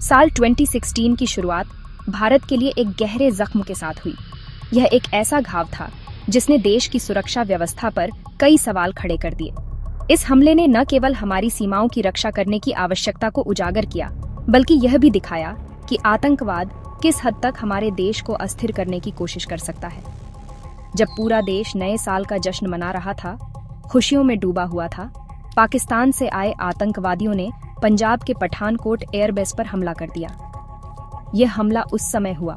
साल 2016 की शुरुआत भारत के लिए एक गहरे जख्म के साथ हुई। यह एक ऐसा घाव था जिसने देश की सुरक्षा व्यवस्था पर कई सवाल खड़े कर दिए। इस हमले ने न केवल हमारी सीमाओं की रक्षा करने की आवश्यकता को उजागर किया, बल्कि यह भी दिखाया कि आतंकवाद किस हद तक हमारे देश को अस्थिर करने की कोशिश कर सकता है। जब पूरा देश नए साल का जश्न मना रहा था, खुशियों में डूबा हुआ था, पाकिस्तान से आए आतंकवादियों ने पंजाब के पठानकोट एयरबेस पर हमला कर दिया। यह हमला उस समय हुआ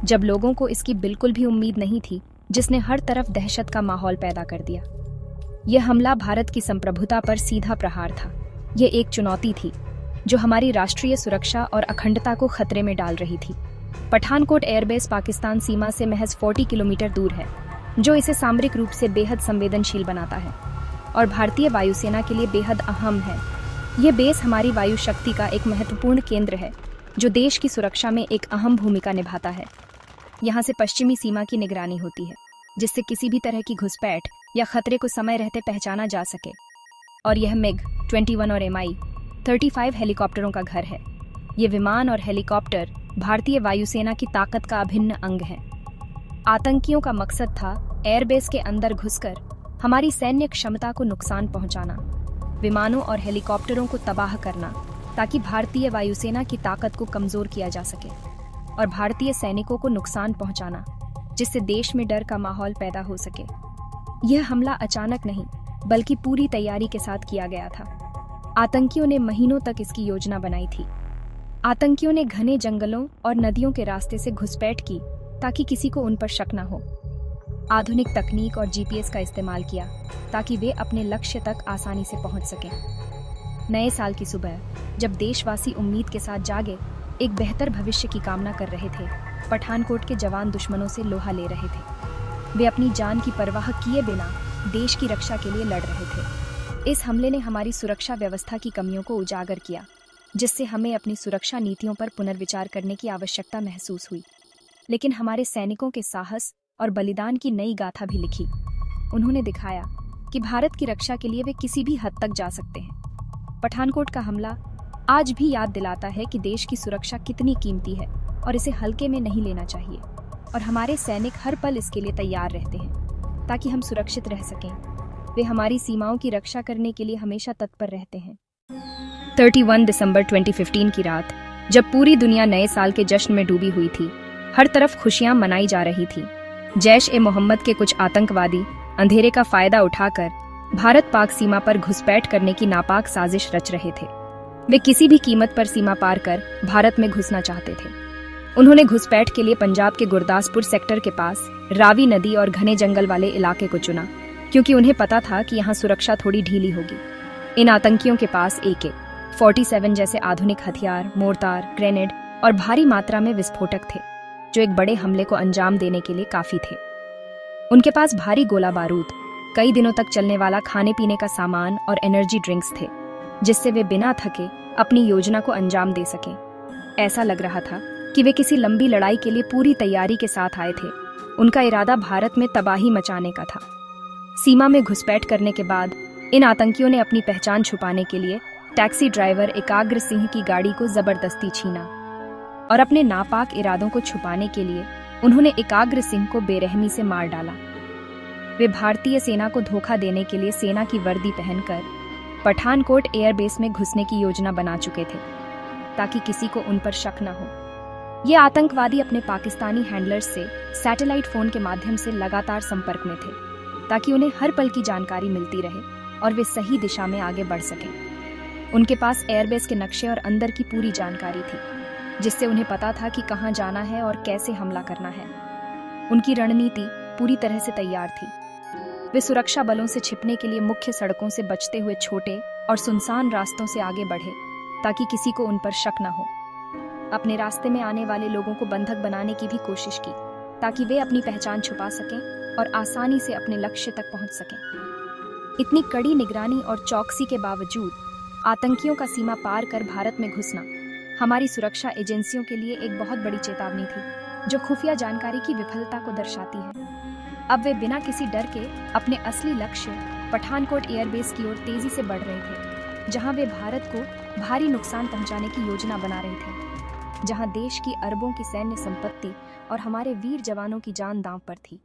जब लोगों को इसकी बिल्कुल भी उम्मीद नहीं थी, जिसने हर तरफ दहशत का माहौल पैदा कर दिया। यह हमला भारत की संप्रभुता पर सीधा प्रहार था। यह एक चुनौती थी जो हमारी राष्ट्रीय सुरक्षा और अखंडता को खतरे में डाल रही थी। पठानकोट एयरबेस पाकिस्तान सीमा से महज 40 किलोमीटर दूर है, जो इसे सामरिक रूप से बेहद संवेदनशील बनाता है और भारतीय वायुसेना के लिए बेहद अहम है। यह बेस हमारी वायु शक्ति का एक महत्वपूर्ण केंद्र है, जो देश की सुरक्षा में एक अहम भूमिका निभाता है। यहाँ से पश्चिमी सीमा की निगरानी होती है, जिससे किसी भी तरह की घुसपैठ या खतरे को समय रहते पहचाना जा सके। और यह MiG-21 और Mi-35 हेलीकॉप्टरों का घर है। ये विमान और हेलीकॉप्टर भारतीय वायुसेना की ताकत का अभिन्न अंग है। आतंकियों का मकसद था एयरबेस के अंदर घुसकर हमारी सैन्य क्षमता को नुकसान पहुंचाना, विमानों और हेलीकॉप्टरों को तबाह करना, ताकि भारतीय वायुसेना की ताकत को कमजोर किया जा सके, और भारतीय सैनिकों को नुकसान पहुंचाना, जिससे देश में डर का माहौल पैदा हो सके। यह हमला अचानक नहीं, बल्कि पूरी तैयारी के साथ किया गया था। आतंकियों ने महीनों तक इसकी योजना बनाई थी। आतंकियों ने घने जंगलों और नदियों के रास्ते से घुसपैठ की ताकि किसी को उन पर शक न हो। आधुनिक तकनीक और GPS का इस्तेमाल किया ताकि वे अपने लक्ष्य तक आसानी से पहुंच सकें। नए साल की सुबह, जब देशवासी उम्मीद के साथ जागे, एक बेहतर भविष्य की कामना कर रहे थे, पठानकोट के जवान दुश्मनों से लोहा ले रहे थे। वे अपनी जान की परवाह किए बिना देश की रक्षा के लिए लड़ रहे थे। इस हमले ने हमारी सुरक्षा व्यवस्था की कमियों को उजागर किया, जिससे हमें अपनी सुरक्षा नीतियों पर पुनर्विचार करने की आवश्यकता महसूस हुई। लेकिन हमारे सैनिकों के साहस और बलिदान की नई गाथा भी लिखी। उन्होंने दिखाया कि भारत की रक्षा के लिए वे किसी भी हद तक जा सकते हैं। पठानकोट का हमला आज भी याद दिलाता है कि देश की सुरक्षा कितनी कीमती है और इसे हल्के में नहीं लेना चाहिए, और हमारे सैनिक हर पल इसके लिए तैयार रहते हैं ताकि हम सुरक्षित रह सकें। वे हमारी सीमाओं की रक्षा करने के लिए हमेशा तत्पर रहते हैं। 31 दिसंबर 2015 की रात, जब पूरी दुनिया नए साल के जश्न में डूबी हुई थी, हर तरफ खुशियां मनाई जा रही थी। जैश-ए-मोहम्मद के कुछ आतंकवादी अंधेरे का फायदा उठाकर भारत पाक सीमा पर घुसपैठ करने की नापाक साजिश रच रहे थे। वे किसी भी कीमत पर सीमा पार कर भारत में घुसना चाहते थे। उन्होंने घुसपैठ के लिए पंजाब के गुरदासपुर सेक्टर के पास रावी नदी और घने जंगल वाले इलाके को चुना, क्योंकि उन्हें पता था कि यहाँ सुरक्षा थोड़ी ढीली होगी। इन आतंकियों के पास AK-47 जैसे आधुनिक हथियार, मोर्टार, ग्रेनेड और भारी मात्रा में विस्फोटक थे, जो एक बड़े हमले को अंजाम देने के लिए काफी थे। उनके पास भारी गोला बारूद, कई दिनों तक चलने वाला खाने पीने का सामान और एनर्जी ड्रिंक्स थे, जिससे वे बिना थके अपनी योजना को अंजाम दे सकें। ऐसा लग रहा था कि वे किसी लंबी लड़ाई के लिए पूरी तैयारी के साथ आए थे। उनका इरादा भारत में तबाही मचाने का था। सीमा में घुसपैठ करने के बाद इन आतंकियों ने अपनी पहचान छुपाने के लिए टैक्सी ड्राइवर एकाग्र सिंह की गाड़ी को जबरदस्ती छीना, और अपने नापाक इरादों को छुपाने के लिए उन्होंने एकाग्र सिंह को बेरहमी से मार डाला। वे भारतीय सेना को धोखा देने के लिए सेना की वर्दी पहनकर पठानकोट एयरबेस में घुसने की योजना बना चुके थे, ताकि किसी को उन पर शक न हो। ये आतंकवादी अपने पाकिस्तानी हैंडलर्स से सैटेलाइट फोन के माध्यम से लगातार संपर्क में थे, ताकि उन्हें हर पल की जानकारी मिलती रहे और वे सही दिशा में आगे बढ़ सकें। उनके पास एयरबेस के नक्शे और अंदर की पूरी जानकारी थी, जिससे उन्हें पता था कि कहां जाना है और कैसे हमला करना है। उनकी रणनीति पूरी तरह से तैयार थी। वे सुरक्षा बलों से छिपने के लिए मुख्य सड़कों से बचते हुए छोटे और सुनसान रास्तों से आगे बढ़े, ताकि किसी को उन पर शक न हो। अपने रास्ते में आने वाले लोगों को बंधक बनाने की भी कोशिश की, ताकि वे अपनी पहचान छुपा सकें और आसानी से अपने लक्ष्य तक पहुंच सकें। इतनी कड़ी निगरानी और चौकसी के बावजूद आतंकियों का सीमा पार कर भारत में घुसना हमारी सुरक्षा एजेंसियों के लिए एक बहुत बड़ी चेतावनी थी, जो खुफिया जानकारी की विफलता को दर्शाती है। अब वे बिना किसी डर के अपने असली लक्ष्य पठानकोट एयरबेस की ओर तेजी से बढ़ रहे थे, जहां वे भारत को भारी नुकसान पहुंचाने की योजना बना रहे थे, जहां देश की अरबों की सैन्य संपत्ति और हमारे वीर जवानों की जान दांव पर थी।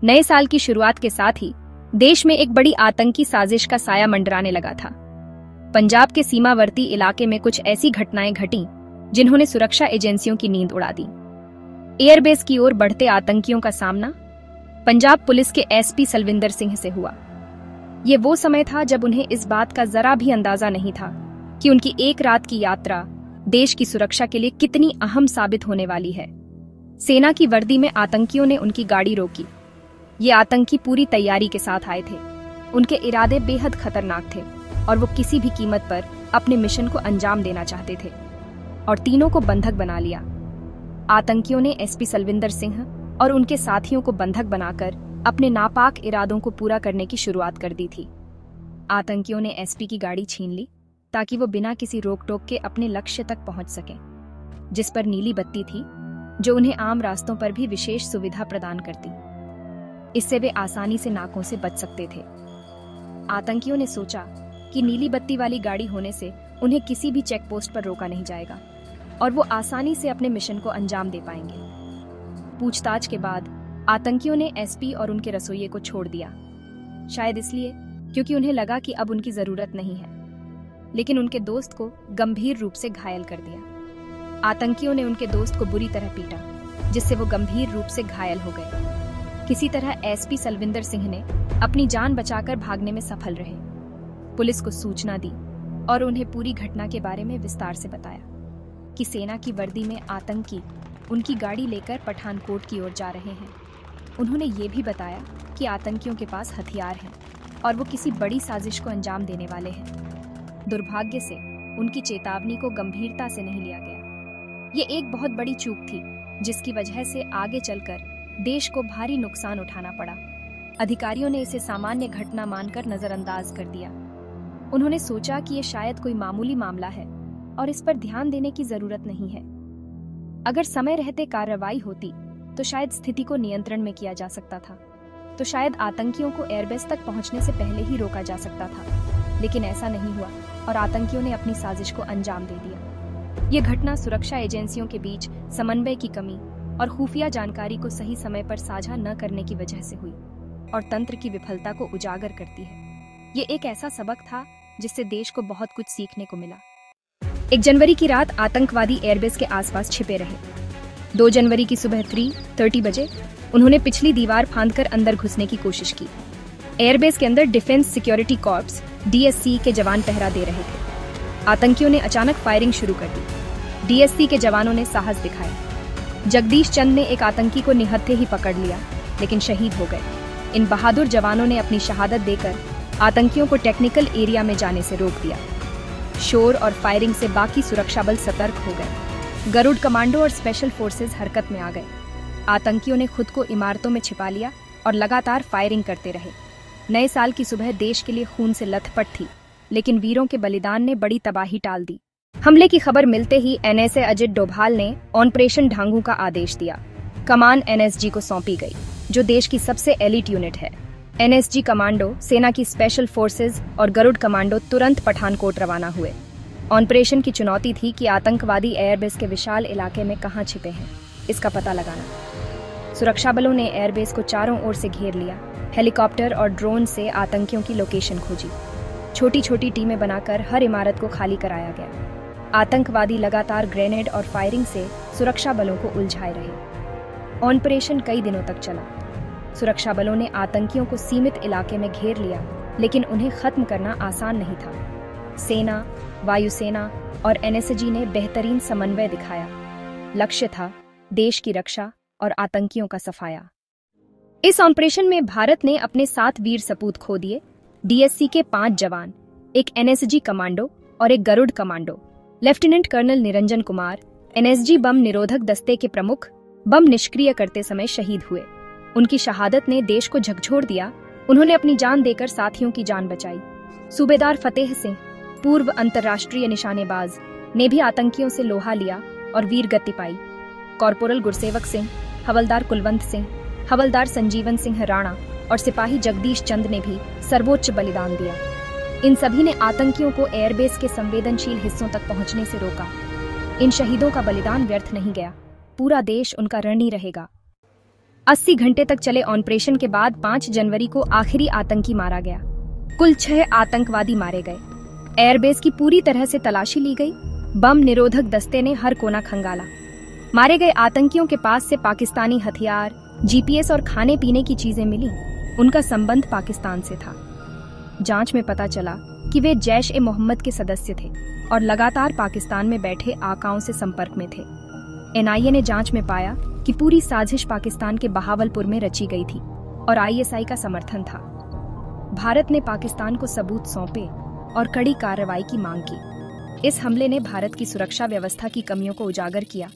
नए साल की शुरुआत के साथ ही देश में एक बड़ी आतंकी साजिश का साया मंडराने लगा था। पंजाब के सीमावर्ती इलाके में कुछ ऐसी घटनाएं घटीं जिन्होंने सुरक्षा एजेंसियों की नींद उड़ा दी। एयरबेस की ओर बढ़ते आतंकियों का सामना पंजाब पुलिस के एसपी सलविंदर सिंह से हुआ। ये वो समय था जब उन्हें इस बात का जरा भी अंदाजा नहीं था कि उनकी एक रात की यात्रा देश की सुरक्षा के लिए कितनी अहम साबित होने वाली है। सेना की वर्दी में आतंकियों ने उनकी गाड़ी रोकी। ये आतंकी पूरी तैयारी के साथ आए थे। उनके इरादे बेहद खतरनाक थे और वो किसी भी कीमत पर अपने मिशन को अंजाम देना चाहते थे और तीनों को बंधक बना लिया। आतंकियों ने एसपी सलविंदर सिंह और उनके साथियों को बंधक बनाकर अपने नापाक इरादों को पूरा करने की शुरुआत कर दी थी। आतंकियों ने एसपी की गाड़ी छीन ली ताकि वो बिना किसी रोक टोक के अपने लक्ष्य तक पहुंच सकें, जिस पर नीली बत्ती थी जो उन्हें आम रास्तों पर भी विशेष सुविधा प्रदान करती। इससे वे आसानी से नाकों से बच सकते थे। आतंकियों ने सोचा कि नीली बत्ती वाली गाड़ी होने से उन्हें किसी भी चेक पोस्ट पर रोका नहीं जाएगा और वो आसानी से अपने मिशन को अंजाम दे पाएंगे। पूछताछ के बाद आतंकियों ने एसपी और उनके रसोइये को छोड़ दिया, शायद इसलिए क्योंकि उन्हें लगा कि अब उनकी जरूरत नहीं है, लेकिन उनके दोस्त को गंभीर रूप से घायल कर दिया। आतंकियों ने उनके दोस्त को बुरी तरह पीटा, जिससे वो गंभीर रूप से घायल हो गए। किसी तरह एसपी सलविंदर सिंह ने अपनी जान बचाकर भागने में सफल रहे। पुलिस को सूचना दी और उन्हें पूरी घटना के बारे में विस्तार से बताया कि सेना की वर्दी में आतंकी उनकी गाड़ी लेकर पठानकोट की ओर जा रहे हैं। उन्होंने ये भी बताया कि आतंकियों के पास हथियार हैं और वो किसी बड़ी साजिश को अंजाम देने वाले हैं। दुर्भाग्य से उनकी चेतावनी को गंभीरता से नहीं लिया गया। ये एक बहुत बड़ी चूक थी जिसकी वजह से आगे चलकर देश को भारी नुकसान उठाना पड़ा। अधिकारियों ने इसे सामान्य घटना मानकर नजरअंदाज कर दिया। उन्होंने सोचा कि ये शायद कोई मामूली मामला है और इस पर ध्यान देने की जरूरत नहीं है। अगर समय रहते कार्रवाई होती तो शायद स्थिति को नियंत्रण में किया जा सकता था, तो शायद आतंकियों को एयरबेस तक पहुंचने से पहले ही रोका जा सकता था। लेकिन ऐसा नहीं हुआ और आतंकियों ने अपनी साजिश को अंजाम दे दिया। ये घटना सुरक्षा एजेंसियों के बीच समन्वय की कमी और खुफिया जानकारी को सही समय पर साझा न करने की वजह से हुई और तंत्र की विफलता को उजागर करती है। ये एक ऐसा सबक था जिससे देश को बहुत कुछ सीखने को मिला। 1 जनवरी की रात आतंकवादी एयरबेस के आसपास छिपे रहे। 2 जनवरी की सुबह 3:30 बजे उन्होंने पिछली दीवार फांदकर अंदर घुसने की कोशिश की। एयरबेस के अंदर डिफेंस सिक्योरिटी कॉर्प्स DSC के जवान पहरा दे रहे थे। आतंकियों ने अचानक फायरिंग शुरू कर दी। DSC के जवानों ने साहस दिखाया। जगदीश चंद ने एक आतंकी को निहत्थे ही पकड़ लिया, लेकिन शहीद हो गए। इन बहादुर जवानों ने अपनी शहादत देकर आतंकियों को टेक्निकल एरिया में जाने से रोक दिया। शोर और फायरिंग से बाकी सुरक्षा बल सतर्क हो गए। गरुड़ कमांडो और स्पेशल फोर्सेस हरकत में आ गए। आतंकियों ने खुद को इमारतों में छिपा लिया और लगातार फायरिंग करते रहे। नए साल की सुबह देश के लिए खून से लथपथ थी, लेकिन वीरों के बलिदान ने बड़ी तबाही टाल दी। हमले की खबर मिलते ही NSA अजित डोभाल ने ऑपरेशन ढांगू का आदेश दिया। कमान NSG को सौंपी गई, जो देश की सबसे एलिट यूनिट है। NSG कमांडो, सेना की स्पेशल फोर्सेज और गरुड़ कमांडो तुरंत पठानकोट रवाना हुए। ऑपरेशन की चुनौती थी कि आतंकवादी एयरबेस के विशाल इलाके में कहां छिपे हैं, इसका पता लगाना। सुरक्षा बलों ने एयरबेस को चारों ओर से घेर लिया। हेलीकॉप्टर और ड्रोन से आतंकियों की लोकेशन खोजी। छोटी छोटी टीमें बनाकर हर इमारत को खाली कराया गया। आतंकवादी लगातार ग्रेनेड और फायरिंग से सुरक्षा बलों को उलझाए रहे। ऑपरेशन कई दिनों तक चला। सुरक्षा बलों ने आतंकियों को सीमित इलाके में घेर लिया, लेकिन उन्हें खत्म करना आसान नहीं था। सेना, वायुसेना और NSG ने बेहतरीन समन्वय दिखाया। लक्ष्य था देश की रक्षा और आतंकियों का सफाया। इस ऑपरेशन में भारत ने अपने 7 वीर सपूत खो दिए। DSC के 5 जवान, एक NSG कमांडो और एक Garud commando. Lieutenant colonel Niranjan Kumar, NSG bomb निरोधक दस्ते के प्रमुख, बम निष्क्रिय करते समय शहीद हुए। उनकी शहादत ने देश को झकझोर दिया। उन्होंने अपनी जान देकर साथियों की जान बचाई। सूबेदार फतेह सिंह, पूर्व अंतर्राष्ट्रीय निशानेबाज, ने भी आतंकियों से लोहा लिया और वीर गति पाई। कॉर्पोरल गुरसेवक सिंह, हवलदार कुलवंत सिंह, हवलदार संजीवन सिंह राणा और सिपाही जगदीश चंद ने भी सर्वोच्च बलिदान दिया। इन सभी ने आतंकियों को एयरबेस के संवेदनशील हिस्सों तक पहुंचने से रोका। इन शहीदों का बलिदान व्यर्थ नहीं गया, पूरा देश उनका ऋणी रहेगा। 80 घंटे तक चले ऑपरेशन के बाद 5 जनवरी को आखिरी आतंकी मारा गया। कुल 6 आतंकवादी मारे गए। एयरबेस की पूरी तरह से तलाशी ली गई। बम निरोधक दस्ते ने हर कोना खंगाला। मारे गए आतंकियों के पास से पाकिस्तानी हथियार, जीपीएस और खाने पीने की चीजें मिली। उनका संबंध पाकिस्तान से था। जांच में पता चला कि वे जैश-ए-मोहम्मद के सदस्य थे और लगातार पाकिस्तान में बैठे आकाओं से संपर्क में थे। एनआईए ने जांच में पाया कि पूरी साजिश पाकिस्तान के बहावलपुर में रची गई थी और आईएसआई का समर्थन था। भारत ने पाकिस्तान को सबूत सौंपे और कड़ी कार्रवाई की मांग की। इस हमले ने भारत की सुरक्षा व्यवस्था की कमियों को उजागर किया।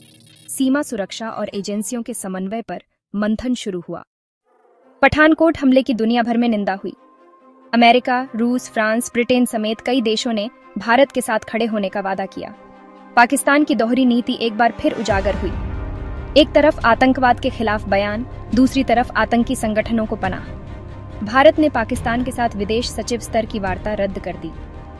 सीमा सुरक्षा और एजेंसियों के समन्वय पर मंथन शुरू हुआ। पठानकोट हमले की दुनिया भर में निंदा हुई। अमेरिका, रूस, फ्रांस, ब्रिटेन समेत कई देशों ने भारत के साथ खड़े होने का वादा किया। पाकिस्तान की दोहरी नीति एक बार फिर उजागर हुई। एक तरफ आतंकवाद के खिलाफ बयान, दूसरी तरफ आतंकी संगठनों को पनाह। भारत ने पाकिस्तान के साथ विदेश सचिव स्तर की वार्ता रद्द कर दी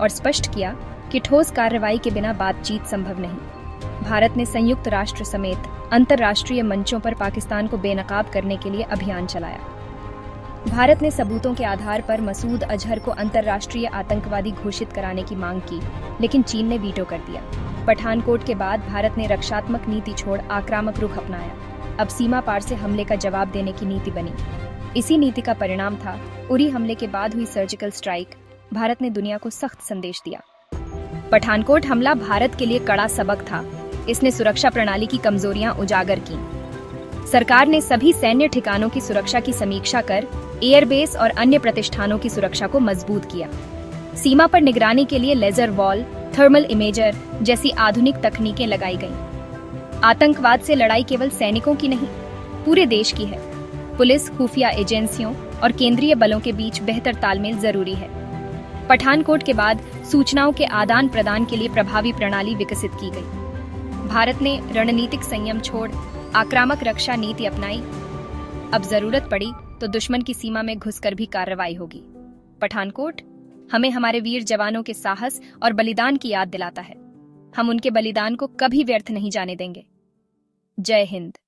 और स्पष्ट किया कि ठोस कार्रवाई के बिना बातचीत संभव नहीं। भारत ने संयुक्त राष्ट्र समेत अंतर्राष्ट्रीय मंचों पर पाकिस्तान को बेनकाब करने के लिए अभियान चलाया। भारत ने सबूतों के आधार पर मसूद अजहर को अंतर्राष्ट्रीय आतंकवादी घोषित कराने की मांग की, लेकिन चीन ने वीटो कर दिया। पठानकोट के बाद भारत ने रक्षात्मक नीति छोड़ आक्रामक रुख अपनाया। अब सीमा पार से हमले का जवाब देने की नीति बनी। इसी नीति का परिणाम था उरी हमले के बाद हुई सर्जिकल स्ट्राइक। भारत ने दुनिया को सख्त संदेश दिया। पठानकोट हमला भारत के लिए कड़ा सबक था। इसने सुरक्षा प्रणाली की कमजोरियां उजागर की। सरकार ने सभी सैन्य ठिकानों की सुरक्षा की समीक्षा कर एयरबेस और अन्य प्रतिष्ठानों की सुरक्षा को मजबूत किया। सीमा पर निगरानी के लिए लेजर वॉल, थर्मल इमेजर जैसी आधुनिक तकनीकें लगाई गईं। आतंकवाद से लड़ाई केवल सैनिकों की नहीं, पूरे देश की है। पुलिस, खुफिया एजेंसियों और केंद्रीय बलों के बीच बेहतर तालमेल जरूरी है। पठानकोट के बाद सूचनाओं के आदान प्रदान के लिए प्रभावी प्रणाली विकसित की गई। भारत ने रणनीतिक संयम छोड़ आक्रामक रक्षा नीति अपनाई। अब जरूरत पड़ी तो दुश्मन की सीमा में घुसकर भी कार्रवाई होगी। पठानकोट हमें हमारे वीर जवानों के साहस और बलिदान की याद दिलाता है। हम उनके बलिदान को कभी व्यर्थ नहीं जाने देंगे। जय हिंद।